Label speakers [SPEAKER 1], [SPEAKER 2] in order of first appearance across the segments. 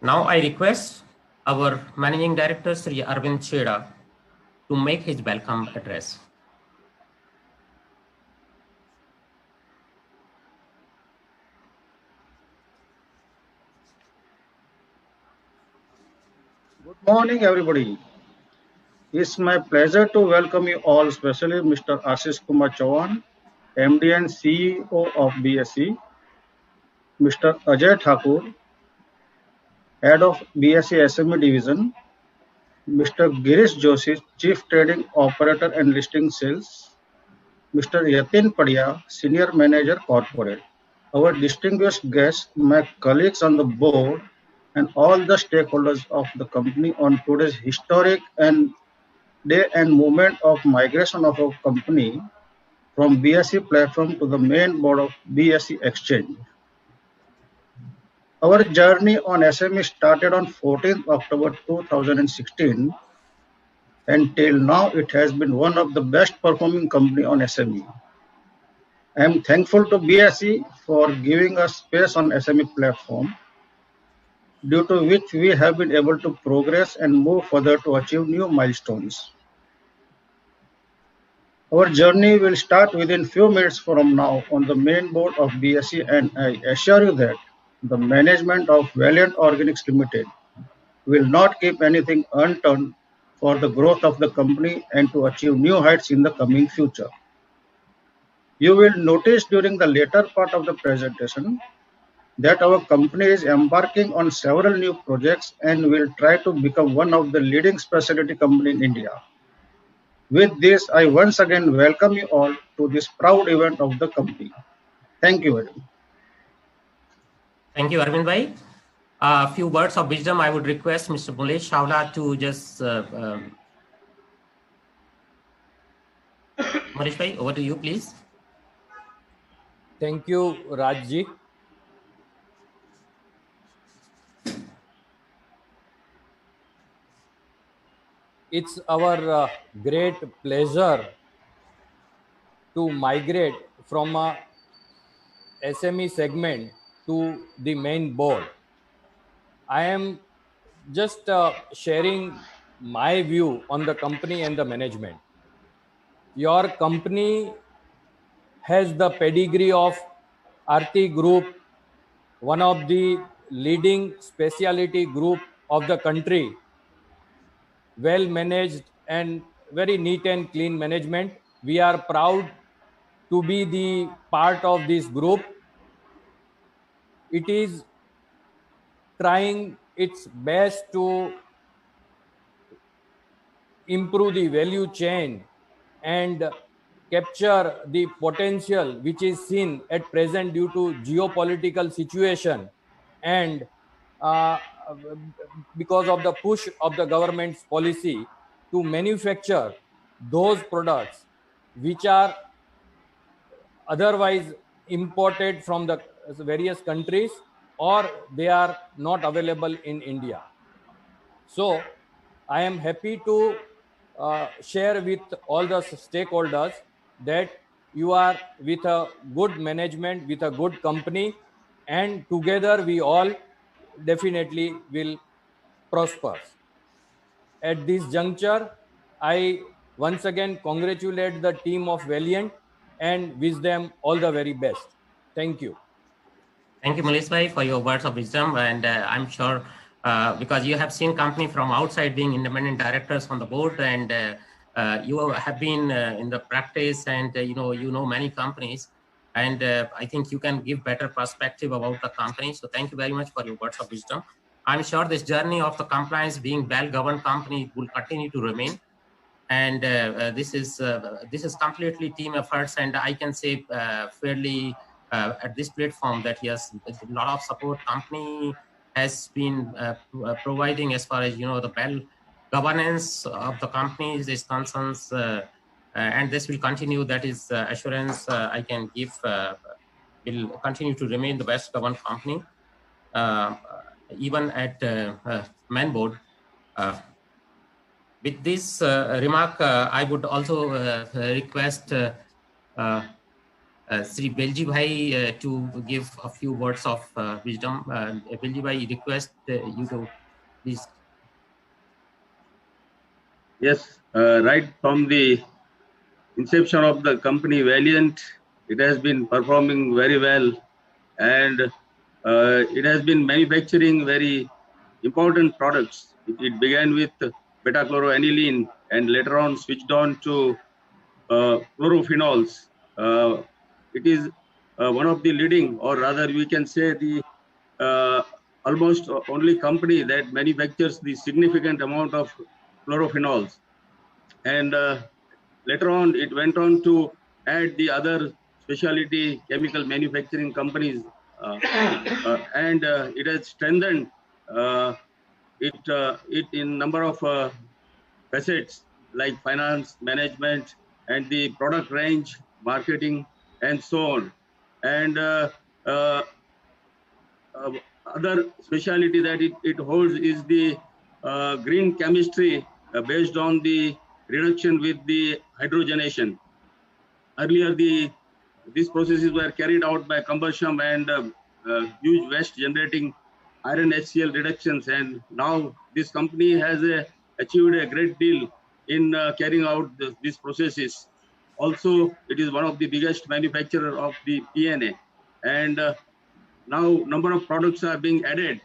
[SPEAKER 1] Now I request our Managing Director, Sri Arvind Cheda, to make his welcome address.
[SPEAKER 2] Good morning, everybody. It's my pleasure to welcome you all, especially Mr. Ashish Kumar Chauhan, MD and CEO of BSE, Mr. Ajay Thakur, Head of BSE SME Division, Mr. Girish Joshi, Chief Trading Operator and Listing Sales, Mr. Yatin Padya, Senior Manager Corporate, our distinguished guests, my colleagues on the board, and all the stakeholders of the company on today's historic and day and moment of migration of our company from BSE platform to the main board of BSE Exchange. Our journey on SME started on 14th October 2016, and till now it has been one of the best performing company on SME. I am thankful to BSE for giving us space on SME platform, due to which we have been able to progress and move further to achieve new milestones. Our journey will start within few minutes from now on the main board of BSE, and I assure you that the management of Valiant Organics Limited will not keep anything unturned for the growth of the company and to achieve new heights in the coming future. You will notice during the later part of the presentation that our company is embarking on several new projects and will try to become one of the leading specialty company in India. With this, I once again welcome you all to this proud event of the company. Thank you very much.
[SPEAKER 1] Thank you, Arvind Bhai. A few words of wisdom. I would request Mr. Mulesh Chawla to just... Mulesh Bhai, over to you, please.
[SPEAKER 3] Thank you, Rajji. It's our great pleasure to migrate from a SME segment to the main board. I am just sharing my view on the company and the management. Your company has the pedigree of Aarti Group, one of the leading specialty group of the country, well managed and very neat and clean management. We are proud to be the part of this group. It is trying its best to improve the value chain and capture the potential which is seen at present due to geopolitical situation and because of the push of the government's policy to manufacture those products which are otherwise imported from the various countries or they are not available in India. So I am happy to share with all the stakeholders that you are with a good management, with a good company, and together we all definitely will prosper. At this juncture, I once again congratulate the team of Valiant and wish them all the very best. Thank you.
[SPEAKER 1] Thank you, Mulesh Bhai, for your words of wisdom. And I'm sure because you have seen company from outside being independent directors on the board, and you have been in the practice, and you know many companies, and I think you can give better perspective about the company. So thank you very much for your words of wisdom. I'm sure this journey of the compliance being well-governed company will continue to remain. And this is completely team efforts, and I can say fairly at this platform that yes, a lot of support company has been providing as far as the well governance of the companies is concerned, and this will continue. That is assurance I can give. Will continue to remain the best governed company, even at main board. With this remark, I would also request Sri Belji Bhai to give a few words of wisdom. Belji Bhai, request you to please.
[SPEAKER 4] Yes, right from the inception of the company Valiant, it has been performing very well, and it has been manufacturing very important products. It began with beta-chloroaniline and later on switched on to chlorophenols. It is one of the leading, or rather we can say the almost only company that manufactures the significant amount of chlorophenols. And later on, it went on to add the other specialty chemical manufacturing companies, and it has strengthened it in number of facets like finance, management, and the product range, marketing, and so on. And uh, other specialty that it holds is the green chemistry based on the reduction with the hydrogenation. Earlier, these processes were carried out by combustion and huge waste generating iron HCl reductions, and now this company has achieved a great deal in carrying out these processes. Also, it is one of the biggest manufacturer of the PNA, and now number of products are being added,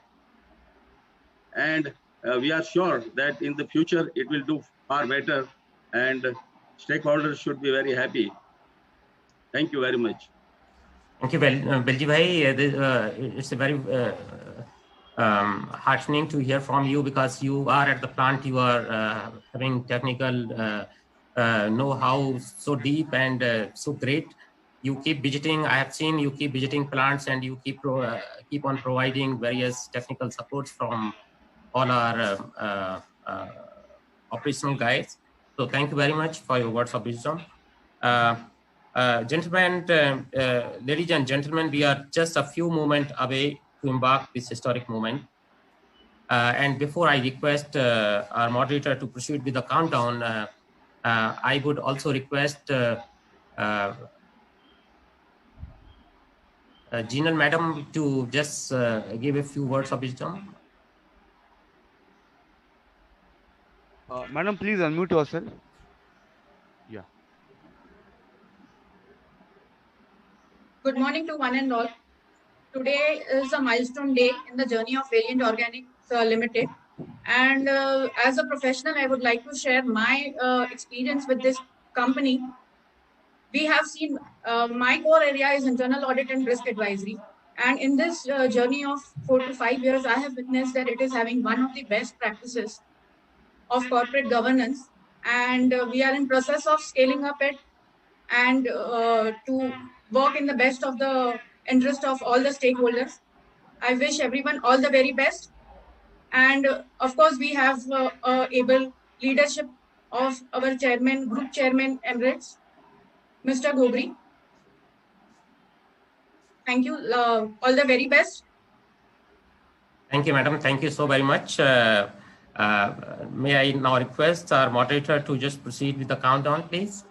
[SPEAKER 4] and we are sure that in the future it will do far better, and stakeholders should be very happy. Thank you very much.
[SPEAKER 1] Thank you, Belji Bhai. It's a very heartening to hear from you, because you are at the plant, you are having technical know-how so deep and so great. You keep visiting. I have seen you keep visiting plants, and you keep on providing various technical supports from all our operational guys. So thank you very much for your words of wisdom. Gentlemen, ladies and gentlemen, we are just a few moments away to embark this historic moment. And before I request our moderator to proceed with the countdown, I would also request Jinal Madam to just give a few words of wisdom.
[SPEAKER 5] Madam, please unmute yourself. Yeah.
[SPEAKER 6] Good morning to one and all. Today is a milestone day in the journey of Valiant Organics Limited. And as a professional, I would like to share my experience with this company. We have seen my core area is internal audit and risk advisory. And in this journey of 4 to 5 years, I have witnessed that it is having one of the best practices of corporate governance. And we are in process of scaling up it and to work in the best of the interest of all the stakeholders. I wish everyone all the very best. And of course, we have able leadership of our chairman, group chairman Emirates, Mr. Gogri. Thank you. All the very best.
[SPEAKER 1] Thank you, madam. Thank you so very much. May I now request our moderator to just proceed with the countdown, please?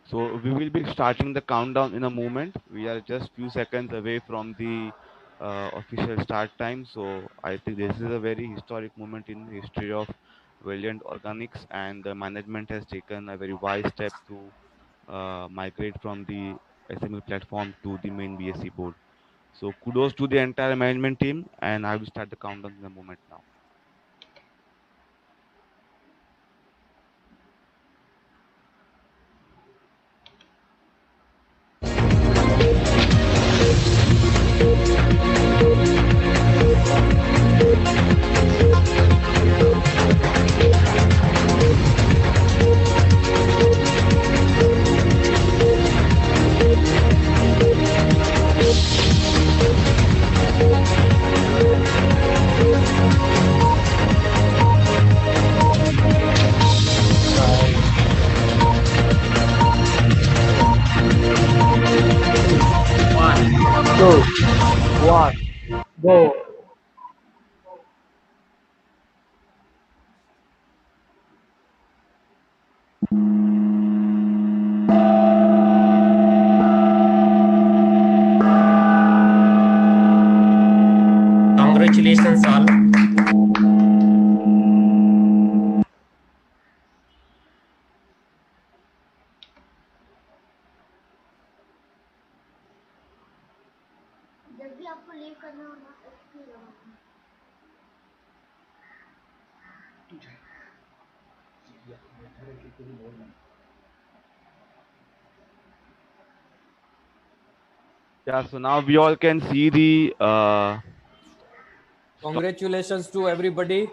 [SPEAKER 5] So we will be starting the countdown in a moment. We are just few seconds away from the official start time. So I think this is a very historic moment in the history of Valiant Organics, and the management has taken a very wise step to migrate from the SME platform to the main BSE board. So kudos to the entire management team, and I will start the countdown in a moment now.
[SPEAKER 1] Congratulations all.
[SPEAKER 5] Yeah, so now we all can see the
[SPEAKER 3] Congratulations to everybody.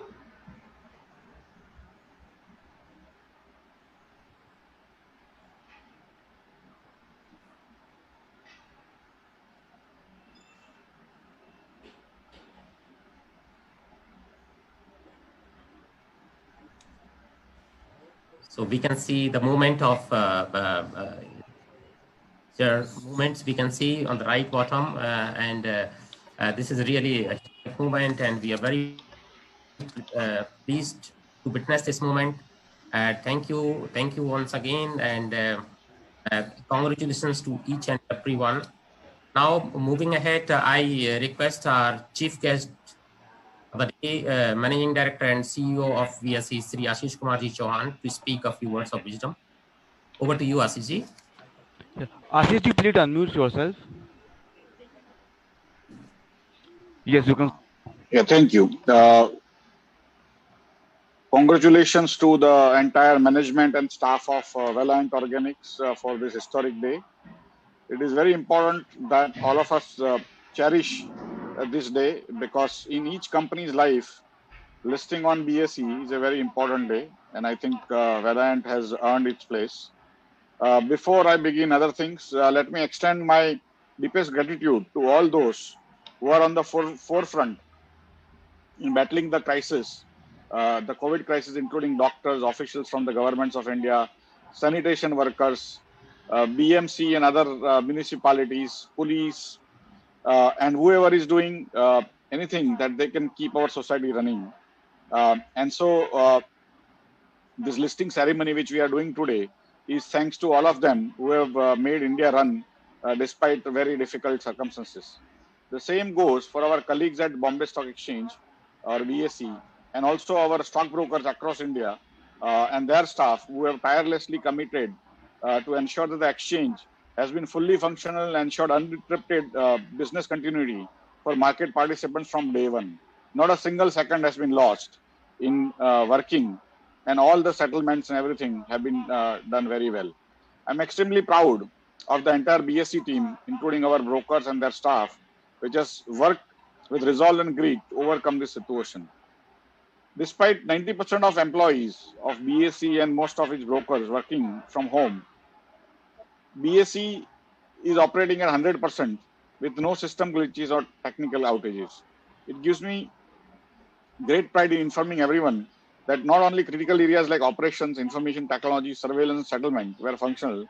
[SPEAKER 1] So we can see the movement of movements we can see on the right bottom, and this is really a movement, and we are very pleased to witness this movement. Thank you once again, and congratulations to each and everyone. Now, moving ahead, I request our chief guest of the day, Managing Director and CEO of VSE, Sri Ashish Kumar Ji Chauhan, to speak a few words of wisdom. Over to you, Ashish Ji.
[SPEAKER 5] Ashish ji, please unmute yourself. Yes, you can.
[SPEAKER 2] Yeah, thank you. Congratulations to the entire management and staff of Valiant Organics for this historic day. It is very important that all of us cherish this day, because in each company's life, listing on BSE is a very important day, and I think Valiant has earned its place. Before I begin other things, let me extend my deepest gratitude to all those who are on the forefront in battling the crisis, the COVID crisis, including doctors, officials from the governments of India, sanitation workers, BMC and other municipalities, police, and whoever is doing anything that they can keep our society running. And so this listing ceremony which we are doing today is thanks to all of them who have made India run despite very difficult circumstances. The same goes for our colleagues at Bombay Stock Exchange or BSE, and also our stockbrokers across India and their staff who have tirelessly committed to ensure that the exchange has been fully functional and ensured uninterrupted business continuity for market participants from day one. Not a single second has been lost in working, and all the settlements and everything have been done very well. I'm extremely proud of the entire BSE team, including our brokers and their staff, which has worked with resolve and grit to overcome this situation. Despite 90% of employees of BSE and most of its brokers working from home, BSE is operating at 100% with no system glitches or technical outages. It gives me great pride in informing everyone that not only critical areas like operations, information technology, surveillance, and settlement were functional,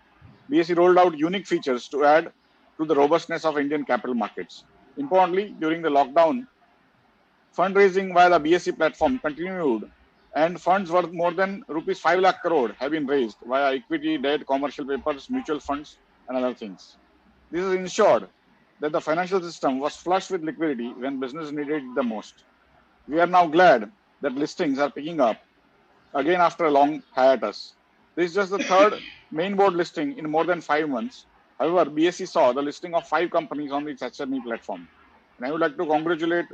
[SPEAKER 2] BSE rolled out unique features to add to the robustness of Indian capital markets. Importantly, during the lockdown, fundraising via the BSE platform continued, and funds worth more than rupees 5 lakh crore have been raised via equity, debt, commercial papers, mutual funds, and other things. This has ensured that the financial system was flush with liquidity when business needed it the most. We are now glad that listings are picking up again after a long hiatus. This is just the third main board listing in more than 5 months. However, BSE saw the listing of 5 companies on its SME platform. And I would like to congratulate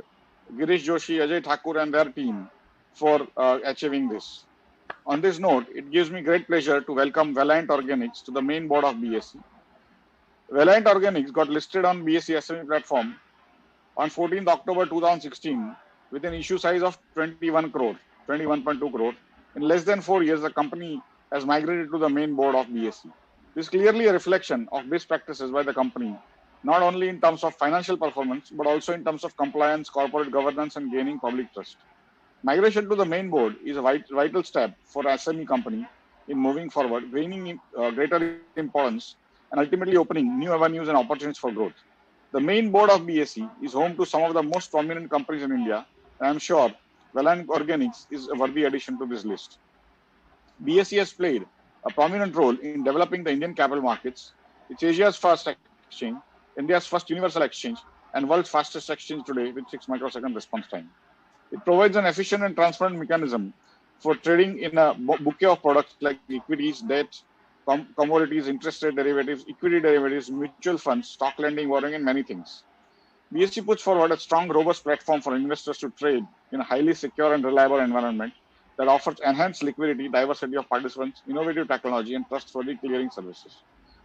[SPEAKER 2] Girish Joshi, Ajay Thakur and their team for achieving this. On this note, it gives me great pleasure to welcome Valiant Organics to the main board of BSE. Valiant Organics got listed on BSE SME platform on 14th October 2016 with an issue size of 21 crore, 21.2 crore. In less than 4 years, the company has migrated to the main board of BSE. This is clearly a reflection of best practices by the company, not only in terms of financial performance, but also in terms of compliance, corporate governance, and gaining public trust. Migration to the main board is a vital step for SME company in moving forward, gaining greater importance, and ultimately opening new avenues and opportunities for growth. The main board of BSE is home to some of the most prominent companies in India, and I'm sure Valiant Organics is a worthy addition to this list. BSE has played a prominent role in developing the Indian capital markets. It's Asia's first exchange, India's first universal exchange,
[SPEAKER 7] and world's fastest exchange today with 6 microsecond response time. It provides an efficient and transparent mechanism for trading in a bouquet of products like equities, debt, commodities, interest rate derivatives, equity derivatives, mutual funds, stock lending, borrowing, and many things. BSE puts forward a strong, robust platform for investors to trade in a highly secure and reliable environment that offers enhanced liquidity, diversity of participants, innovative technology, and trustworthy clearing services.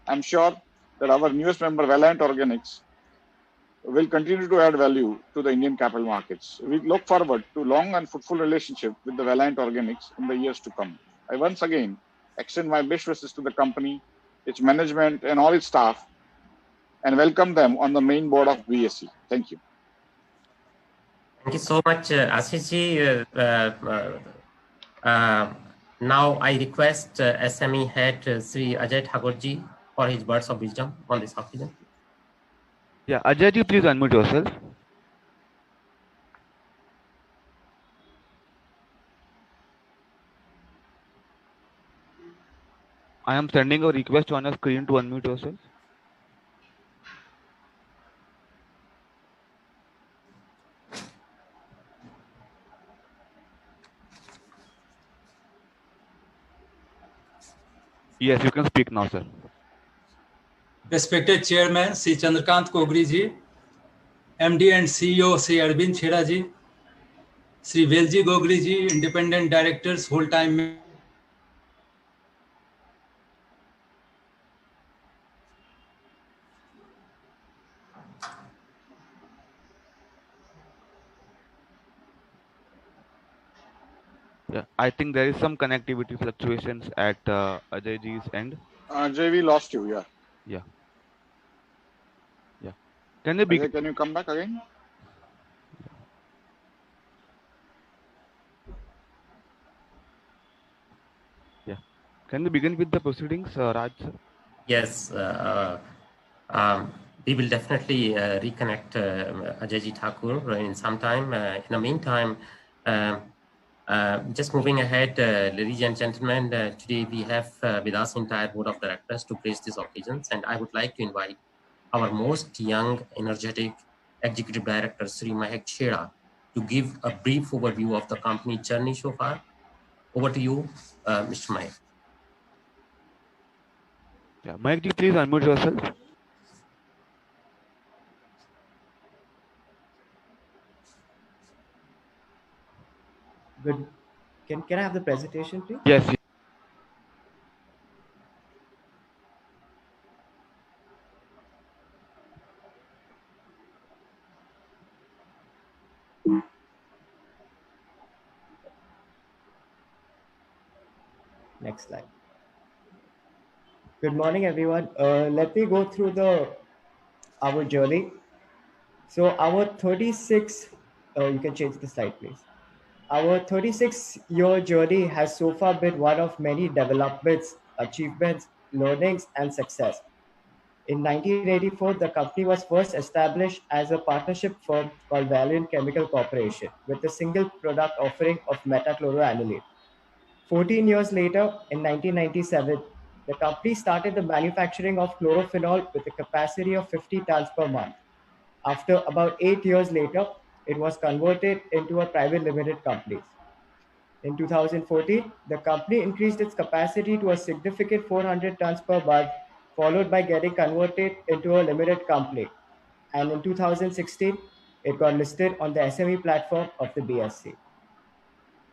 [SPEAKER 7] I'm sure that our newest member, Valiant Organics, will continue to add value to the Indian capital markets. We look forward to long and fruitful relationship with the Valiant Organics in the years to come. I once again extend my best wishes to the company, its management, and all its staff, and welcome them on the main board of BSE. Thank you.
[SPEAKER 1] Thank you so much, Ashish ji. Now I request SME head Sri Ajay Thakur ji for his words of wisdom on this occasion.
[SPEAKER 5] Yeah, Ajay ji, please unmute yourself. I am sending a request on your screen to unmute yourself. Yes, you can speak now, sir.
[SPEAKER 8] Respected Chairman Sri Chandrakant Kogri ji, MD and CEO Sri Arvind Chheda ji, Sri Velji Gogri ji, Independent Directors, whole-time.
[SPEAKER 5] Yeah, I think there is some connectivity fluctuations at Ajay ji's end.
[SPEAKER 7] Ajay, we lost you. Yeah.
[SPEAKER 5] Yeah. Yeah. Can you begin?
[SPEAKER 7] Ajay, can you come back again?
[SPEAKER 5] Yeah. Can you begin with the proceedings, Raj?
[SPEAKER 1] Yes. We will definitely reconnect Ajay Thakur in some time. In the meantime, just moving ahead, ladies and gentlemen, today we have with us entire board of directors to grace these occasions, and I would like to invite our most young, energetic executive director, Sri Mahek Chheda, to give a brief overview of the company journey so far. Over to you, Mr. Mahek.
[SPEAKER 5] Yeah, Mahek ji, please unmute yourself.
[SPEAKER 9] Good. Can I have the presentation, please?
[SPEAKER 5] Yes.
[SPEAKER 9] Next slide. Good morning, everyone. Let me go through our journey. So our 36, you can change the slide, please. Our 36-year journey has so far been one of many developments, achievements, learnings, and success. In 1984, the company was first established as a partnership firm called Valiant Chemical Corporation with a single product offering of metachloroaniline. 14 years later, in 1997, the company started the manufacturing of chlorophenol with a capacity of 50 tons per month. After about 8 years later, it was converted into a private limited company. In 2014, the company increased its capacity to a significant 400 tons per month, followed by getting converted into a limited company. And in 2016, it got listed on the SME platform of the BSE.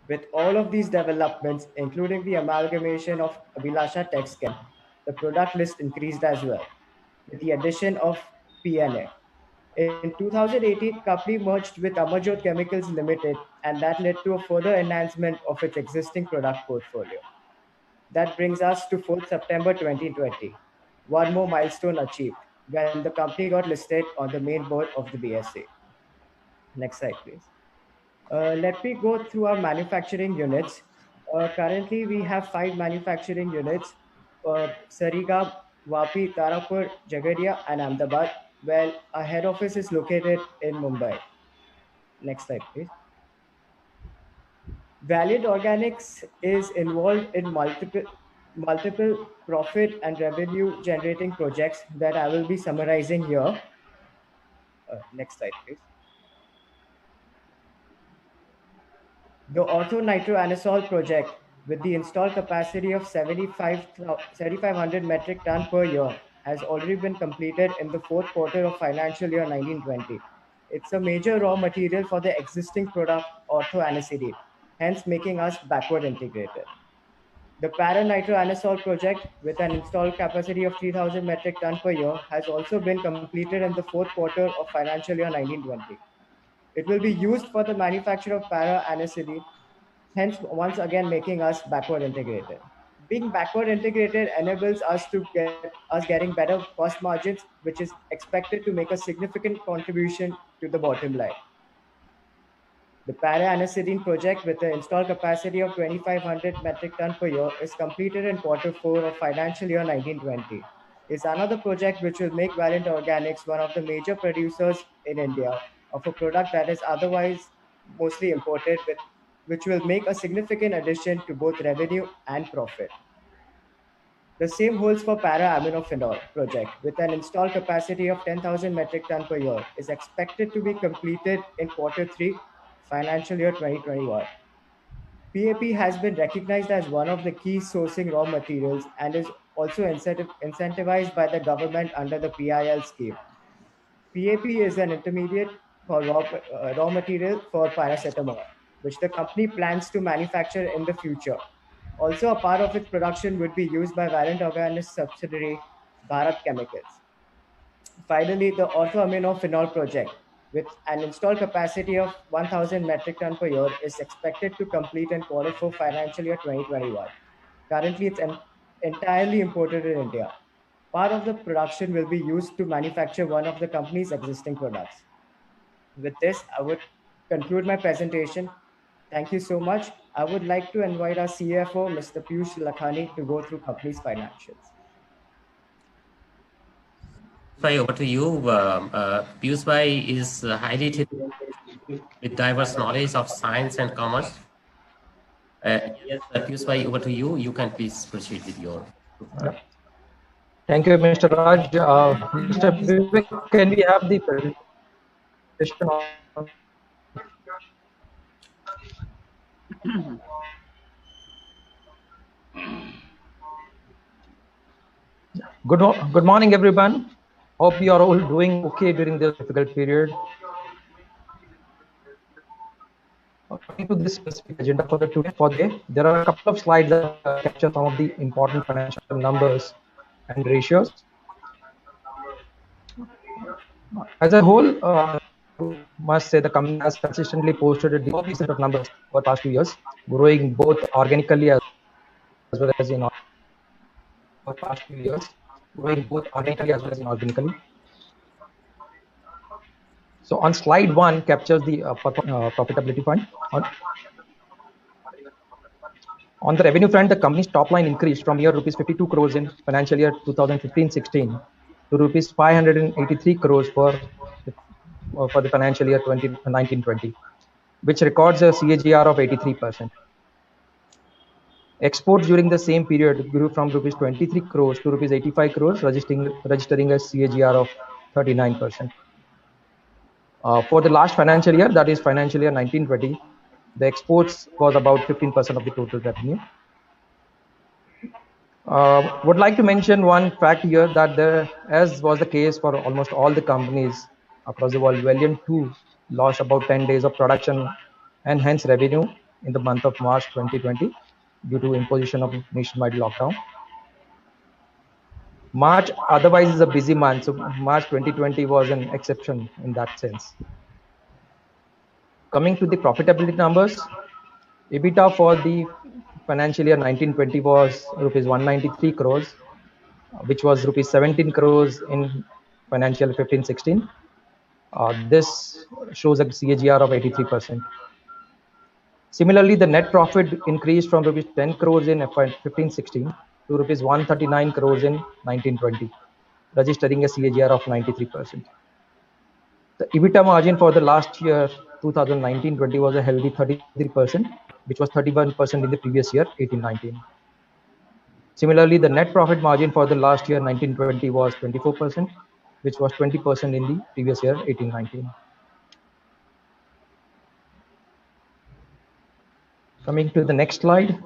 [SPEAKER 9] With all of these developments, including the amalgamation of Abhilasha TechScan, the product list increased as well, with the addition of PNA. In 2018, company merged with Amarjot Chemicals Limited, and that led to a further enhancement of its existing product portfolio. That brings us to 4th September 2020. One more milestone achieved when the company got listed on the main board of the BSE. Next slide, please. Let me go through our manufacturing units. Currently, we have 5 manufacturing units: Sarigam, Vapi, Tarapur, Jagadia, and Ahmedabad. Well, our head office is located in Mumbai. Next slide, please. Valiant Organics is involved in multiple profit and revenue generating projects that I will be summarizing here. Next slide, please. The orthonitроanisole project, with the installed capacity of 7,500 metric ton per year, has already been completed in the fourth quarter of financial year 1920. It's a major raw material for the existing product orthoanicidine, hence making us backward integrated. The para-nitroanisole project, with an installed capacity of 3,000 metric ton per year, has also been completed in the fourth quarter of financial year 1920. It will be used for the manufacture of para-anicidine, hence once again making us backward integrated. Being backward integrated enables us to getting better cost margins, which is expected to make a significant contribution to the bottom line. The para-anicidine project, with the installed capacity of 2,500 metric ton per year, is completed in quarter 4 of financial year 1920. Is another project which will make Valiant Organics one of the major producers in India of a product that is otherwise mostly imported, which will make a significant addition to both revenue and profit. The same holds for para-aminophenol project, with an installed capacity of 10,000 metric ton per year, is expected to be completed in quarter 3, financial year 2021. PAP has been recognized as one of the key sourcing raw materials and is also incentivized by the government under the PIL scheme. PAP is an intermediate for raw material for paracetamol, which the company plans to manufacture in the future. Also, a part of its production would be used by Valiant Organics subsidiary Bharat Chemicals. Finally, the orthoaminophenol project, with an installed capacity of 1,000 metric ton per year, is expected to complete in quarter 4 financial year 2021. Currently, it's entirely imported in India. Part of the production will be used to manufacture one of the company's existing products. With this, I would conclude my presentation. Thank you so much. I would like to invite our CFO, Mr. Piyush Lakhani, to go through company's financials.
[SPEAKER 1] Over to you. Piyush Bhai is highly talented with diverse knowledge of science and commerce. Yes, Piyush Bhai, over to you. You can please proceed with your.
[SPEAKER 10] Thank you, Mr. Raj. Mr. Vivek, can we have the presentation on? Good morning, everyone. Hope you are all doing okay during this difficult period. Coming to this specific agenda for today, there are a couple of slides that capture some of the important financial numbers and ratios. As a whole, must say the company has consistently posted a decent set of numbers for the past 2 years, growing both organically as well as in for past few years, growing both organically as well as inorganically. So on slide 1 captures the profitability front. On the revenue front, the company's top line increased from rupees 52 crores in financial year 2015-16 to rupees 583 crores for the financial year 2019-20, which records a CAGR of 83%. Exports during the same period grew from rupees 23 crores to rupees 85 crores, registering a CAGR of 39%. For the last financial year, that is financial year 19-20, the exports was about 15% of the total revenue. Would like to mention one fact here that as was the case for almost all the companies across the world, Valiant 2 lost about 10 days of production and hence revenue in the month of March 2020 due to imposition of nationwide lockdown. March otherwise is a busy month, so March 2020 was an exception in that sense. Coming to the profitability numbers, EBITDA for the financial year 19-20 was rupees 193 crores, which was rupees 17 crores in financial 15-16. This shows a CAGR of 83%. Similarly, the net profit increased from rupees 10 crores in FY 15-16 to rupees 139 crores in 19-20, registering a CAGR of 93%. The EBITDA margin for the last year 2019-20 was a healthy 33%, which was 31% in the previous year 18-19. Similarly, the net profit margin for the last year 19-20 was 24%, which was 20% in the previous year, 18-19. Coming to the next slide,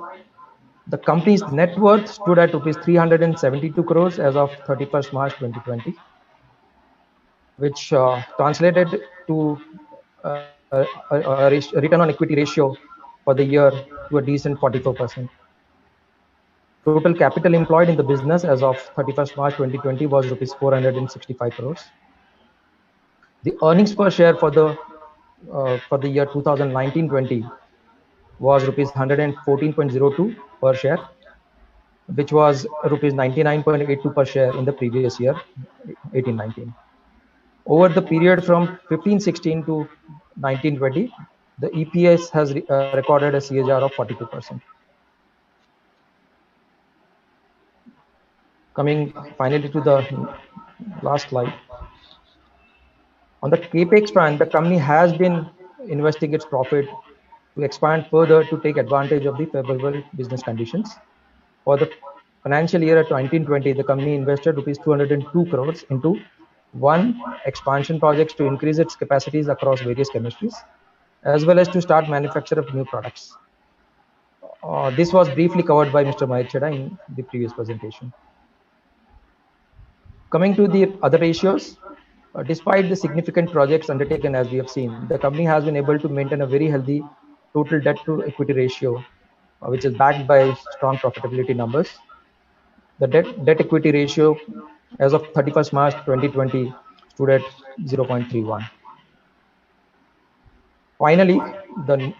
[SPEAKER 10] the company's net worth stood at rupees 372 crores as of 31st March 2020, which translated to a return on equity ratio for the year to a decent 44%. Total capital employed in the business as of 31st March 2020 was rupees 465 crores. The earnings per share for the year 2019-20 was rupees 114.02 per share, which was rupees 99.82 per share in the previous year, 18-19. Over the period from 15-16 to 19-20, the EPS has recorded a CAGR of 42%. Coming finally to the last slide. On the capex front, the company has been investing its profit to expand further to take advantage of the favorable business conditions. For the financial year 2020, the company invested rupees 202 crores into one, expansion projects to increase its capacities across various chemistries, as well as to start manufacture of new products. This was briefly covered by Mr. Mahir Chheda in the previous presentation. Coming to the other ratios, despite the significant projects undertaken as we have seen, the company has been able to maintain a very healthy total debt to equity ratio, which is backed by strong profitability numbers. The debt equity ratio as of 31st March 2020 stood at 0.31. Finally, the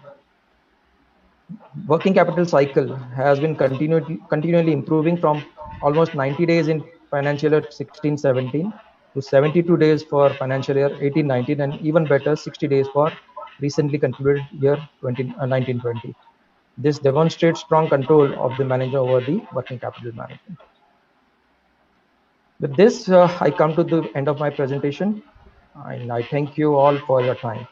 [SPEAKER 10] working capital cycle has been continually improving from almost 90 days in financial year 16-17 to 72 days for financial year 18-19, and even better, 60 days for recently concluded year 19-20. This demonstrates strong control of the manager over the working capital management. With this, I come to the end of my presentation, and I thank you all for your time.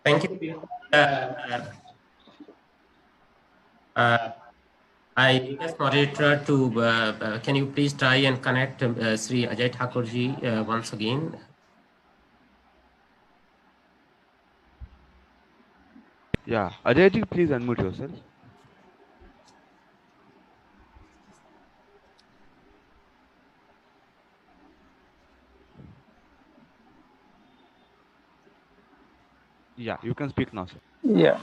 [SPEAKER 1] Thank you. I request moderator to, can you please try and connect Sri Ajay Thakurji once again?
[SPEAKER 5] Yeah, Ajayji, please unmute yourself. Yeah, you can speak now, sir.
[SPEAKER 8] Yeah.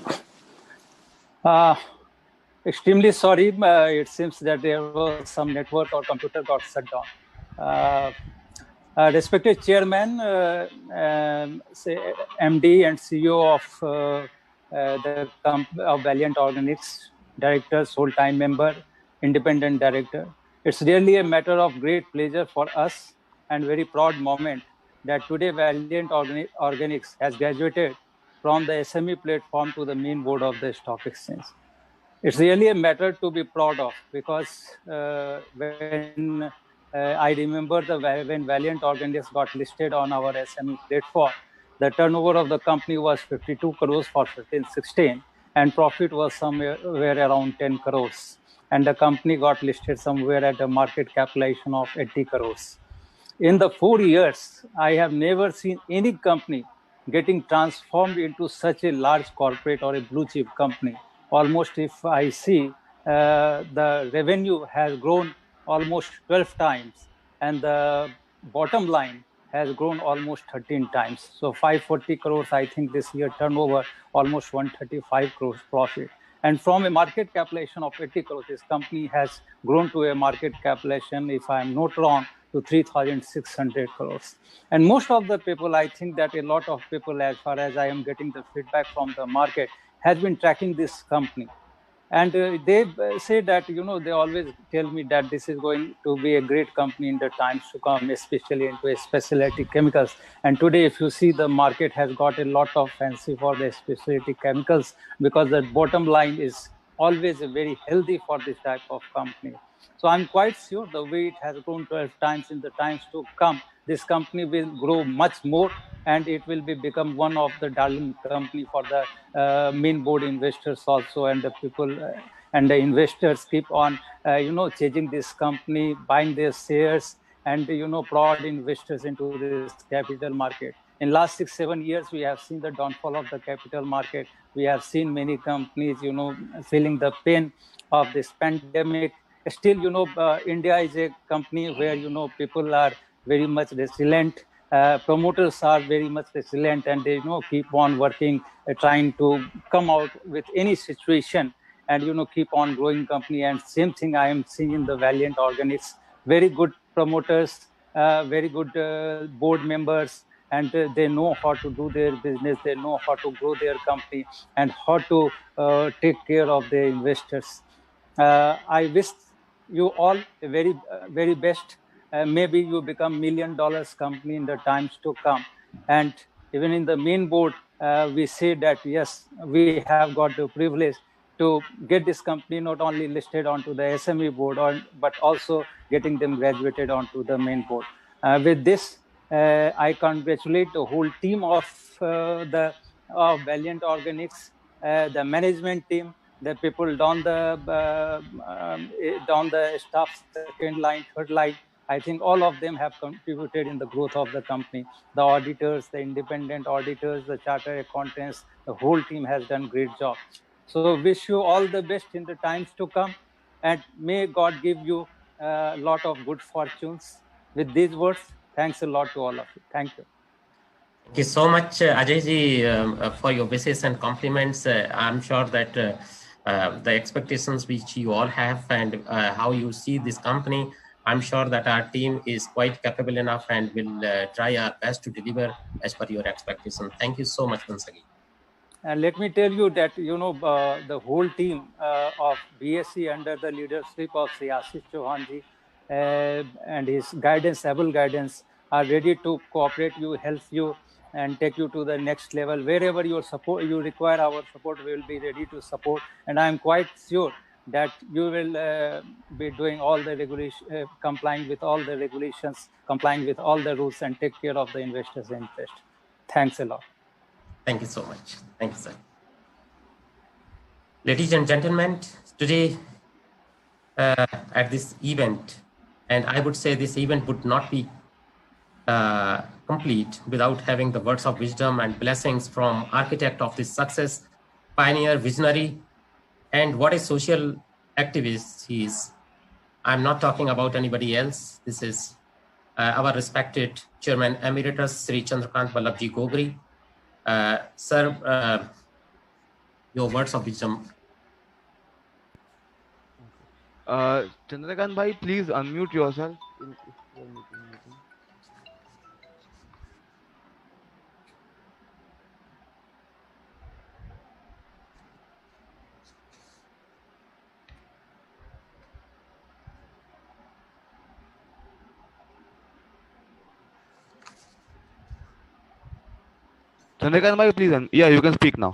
[SPEAKER 8] Extremely sorry. It seems that there was some network or computer got shut down. Respected Chairman, MD and CEO of Valiant Organics, Directors, whole-time member, Independent Director. It's really a matter of great pleasure for us and very proud moment that today Valiant Organics has graduated from the SME platform to the main board of the stock exchange. It's really a matter to be proud of, because when I remember when Valiant Organics got listed on our SME platform, the turnover of the company was 52 crores for 15-16, and profit was somewhere around 10 crores. And the company got listed somewhere at a market capitalization of 80 crores. In the 4 years, I have never seen any company getting transformed into such a large corporate or a blue chip company. Almost, if I see, the revenue has grown almost 12 times, and the bottom line has grown almost 13 times. So 540 crores, I think this year turnover, almost 135 crores profit. And from a market capitalization of 80 crores, this company has grown to a market capitalization, if I'm not wrong, to 3,600 crores. And most of the people, I think that a lot of people, as far as I am getting the feedback from the market, has been tracking this company. And they say that, they always tell me that this is going to be a great company in the times to come, especially into specialty chemicals. And today, if you see, the market has got a lot of fancy for the specialty chemicals, because the bottom line is always very healthy for this type of company. So I'm quite sure the way it has grown 12 times in the times to come, this company will grow much more, and it will become one of the darling company for the main board investors also, and the people and the investors keep on chasing this company, buying their shares, and prod investors into this capital market. In last 6-7 years, we have seen the downfall of the capital market. We have seen many companies feeling the pain of this pandemic. Still, India is a company where people are very much resilient. Promoters are very much resilient, and they keep on working, trying to come out with any situation, and keep on growing company. And same thing I am seeing in the Valiant Organics. Very good promoters, very good board members, and they know how to do their business, they know how to grow their company, and how to take care of their investors. I wish you all a very best. Maybe you become $1 million company in the times to come. And even in the main board, we say that yes, we have got the privilege to get this company not only listed onto the SME board, but also getting them graduated onto the main board. With this, I congratulate the whole team of Valiant Organics, the management team, the people down the staff, second line, third line. I think all of them have contributed in the growth of the company. The auditors, the independent auditors, the chartered accountants, the whole team has done great job. So wish you all the best in the times to come, and may God give you a lot of good fortunes. With these words, thanks a lot to all of you. Thank you.
[SPEAKER 1] Thank you so much, Ajayji, for your wishes and compliments. I'm sure that the expectations which you all have and how you see this company, I'm sure that our team is quite capable enough and will try our best to deliver as per your expectations. Thank you so much once again.
[SPEAKER 8] And let me tell you that, the whole team of BSC under the leadership of Sri Ashish Chauhanji and his guidance, able guidance, are ready to cooperate you, help you, and take you to the next level. Wherever your support, you require our support, we will be ready to support. And I am quite sure that you will be doing all the regulation, complying with all the regulations, complying with all the rules, and take care of the investors' interest. Thanks a lot.
[SPEAKER 1] Thank you so much. Thank you, sir. Ladies and gentlemen, today at this event, and I would say this event would not be complete without having the words of wisdom and blessings from architect of this success, pioneer, visionary, and what a social activist he is. I'm not talking about anybody else. This is our respected Chairman Emeritus, Sri Chandrakant Vallabhji Gogri. Sir, your words of wisdom.
[SPEAKER 5] Chandrakant bhai, please unmute yourself. Chandrakant bhai, please. Yeah, you can speak now.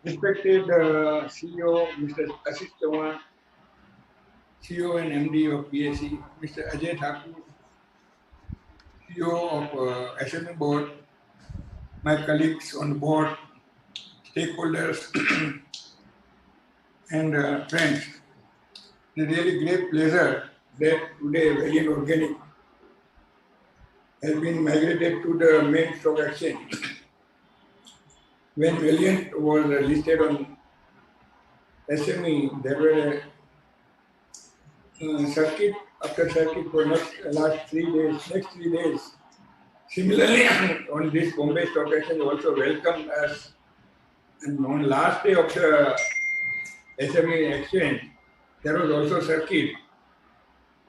[SPEAKER 11] Respected CEO, Mr. Ashish Chauhan, CEO and MD of BSC, Mr. Ajay Thakur, CEO of SME board, my colleagues on the board, stakeholders, and friends. It's a really great pleasure that today Valiant Organic has been migrated to the main stock exchange. When Valiant was listed on SME, there were circuit after circuit for last 3 days, next 3 days. Similarly, on this Bombay Stock Exchange also welcomed us. And on last day of the SME exchange, there was also circuit.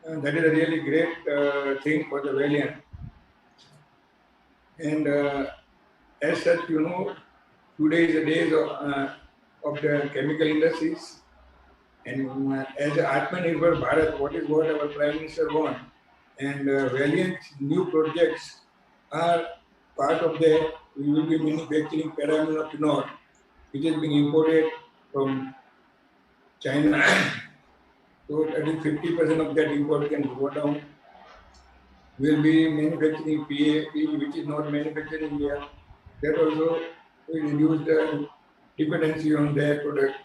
[SPEAKER 11] And that is a really great thing for the Valiant. And as such, today is the days of the chemical industries. And as Atmanirbhar Bharat, what our Prime Minister wants, and Valiant new projects are part of that. We will be manufacturing paraminophenol, which is being imported from China. So I think 50% of that import can go down. We will be manufacturing PAP, which is not manufactured in India. That also will reduce the dependency on that product.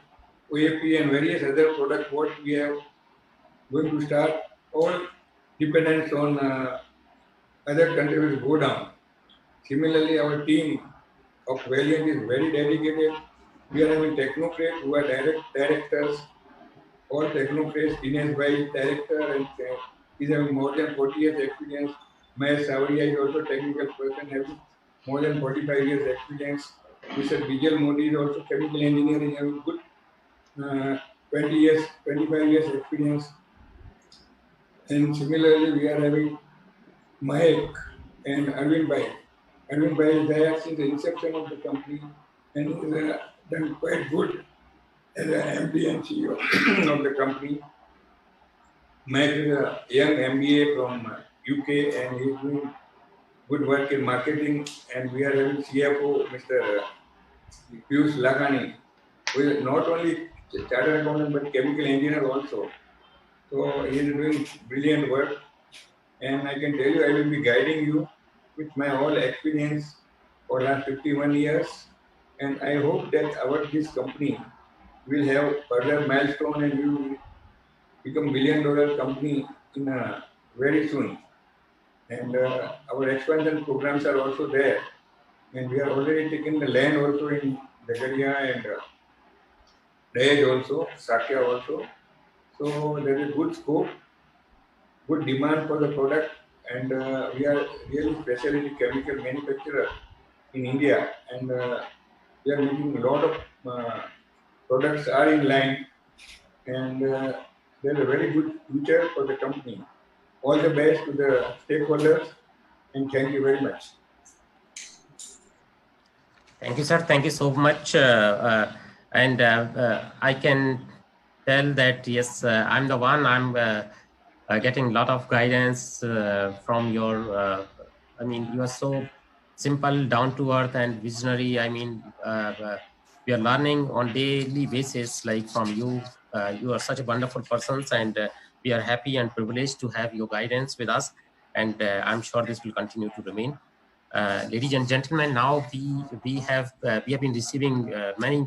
[SPEAKER 11] OAP and various other products what we have going to start all dependence on other countries will go down. Similarly, our team of Valiant is very dedicated. We are having technocrats who are directors, all technocrats. Dinesh Bhai, director, and he's having more than 40 years experience. Mahesh Savaria is also technical person, having more than 45 years experience. Mr. Bijal Modi is also chemical engineering, having good 20 years, 25 years experience. And similarly, we are having Mahek and Arvind Bhai. Arvind Bhai is there since the inception of the company and he's done quite good as an MD and CEO of the company. Mahek is a young MBA from UK and he's doing good work in marketing. And we are having CFO, Mr. Piyush Lagani, who is not only chartered accountant but chemical engineer also. So he is doing brilliant work. And I can tell you, I will be guiding you with my whole experience for last 51 years. And I hope that this company will have further milestone and we will become $1 billion company in very soon. And our expansion programs are also there. And we are already taking the land also in Dagaria and Dahej also, Sakya also. So there is good scope, good demand for the product, and we are really specialty chemical manufacturer in India, and we are making a lot of products are in line, and there's a very good future for the company. All the best to the stakeholders, and thank you very much.
[SPEAKER 1] Thank you, sir. Thank you so much. And I can tell that, yes, I'm the one. I'm getting a lot of guidance from your, I mean, you are so simple, down to earth and visionary. I mean, we are learning on daily basis, like from you. You are such a wonderful person, and we are happy and privileged to have your guidance with us. And I'm sure this will continue to remain. Ladies and gentlemen, now we have been receiving many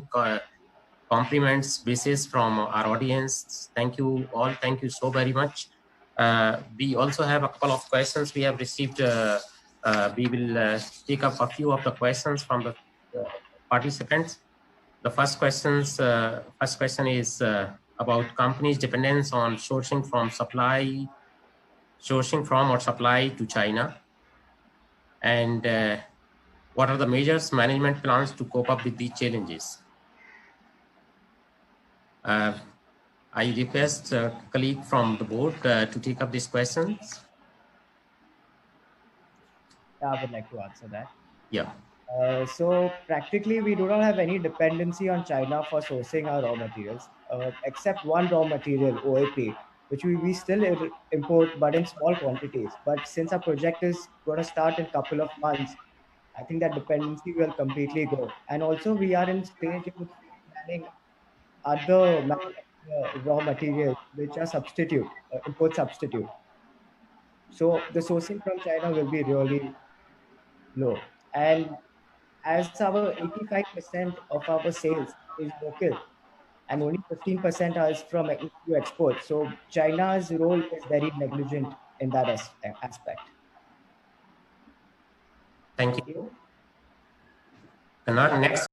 [SPEAKER 1] compliments, basis from our audience. Thank you all. Thank you so very much. We also have a couple of questions we have received. We will take up a few of the questions from the participants. The first question is about companies' dependence on sourcing from or supply to China, and what are the measures management plans to cope up with these challenges? I request a colleague from the board to take up these questions.
[SPEAKER 9] I would like to answer that.
[SPEAKER 1] Yeah.
[SPEAKER 9] So practically, we do not have any dependency on China for sourcing our raw materials, except one raw material, OAP, which we still import, but in small quantities. But since our project is going to start in a couple of months, I think that dependency will completely go. And also, we are in stage of planning other raw materials, which are substitute, import substitute. So the sourcing from China will be really low. And as our 85% of our sales is local and only 15% is from EU exports, so China's role is very negligent in that aspect.
[SPEAKER 1] Thank you. The next